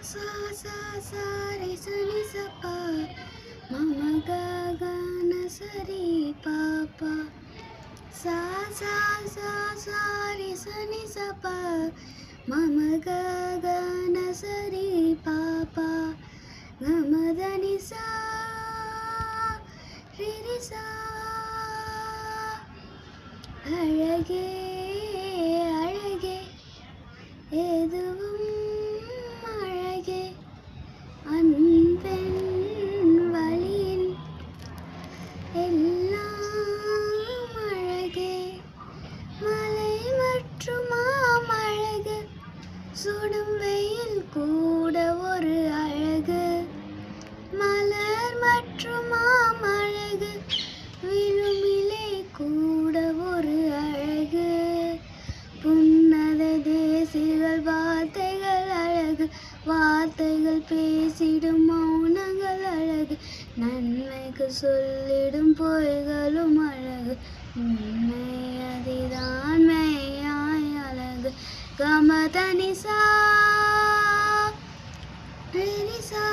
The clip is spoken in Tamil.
sa sa sa re sa ni sa pa mama ga ga na sa re pa pa sa sa sa sa re sa ni sa pa mama ga ga na sa re pa pa ga ma da ni sa re re sa அழகே அழகே எதுவும் அழகே அன்பின் வழியின் எல்லாம் அழகே மலை மற்றும் மாமழகு சுடும் வெயில் கூட ஒரு அழகு மலர் மற்றும் மாமழகு விழுமிலை கூட ஒரு அழகு புன்னத தேசிகள் வார்த்தைகள் அழகு வார்த்தைகள் பேசிடும் மௌனங்கள் அழகு நன்மைக்கு சொல்லிடும் பொய்களும் அழகு உண்மை அதிதான் மெய்யாய் அழகு கமதனிசா ரெனிசா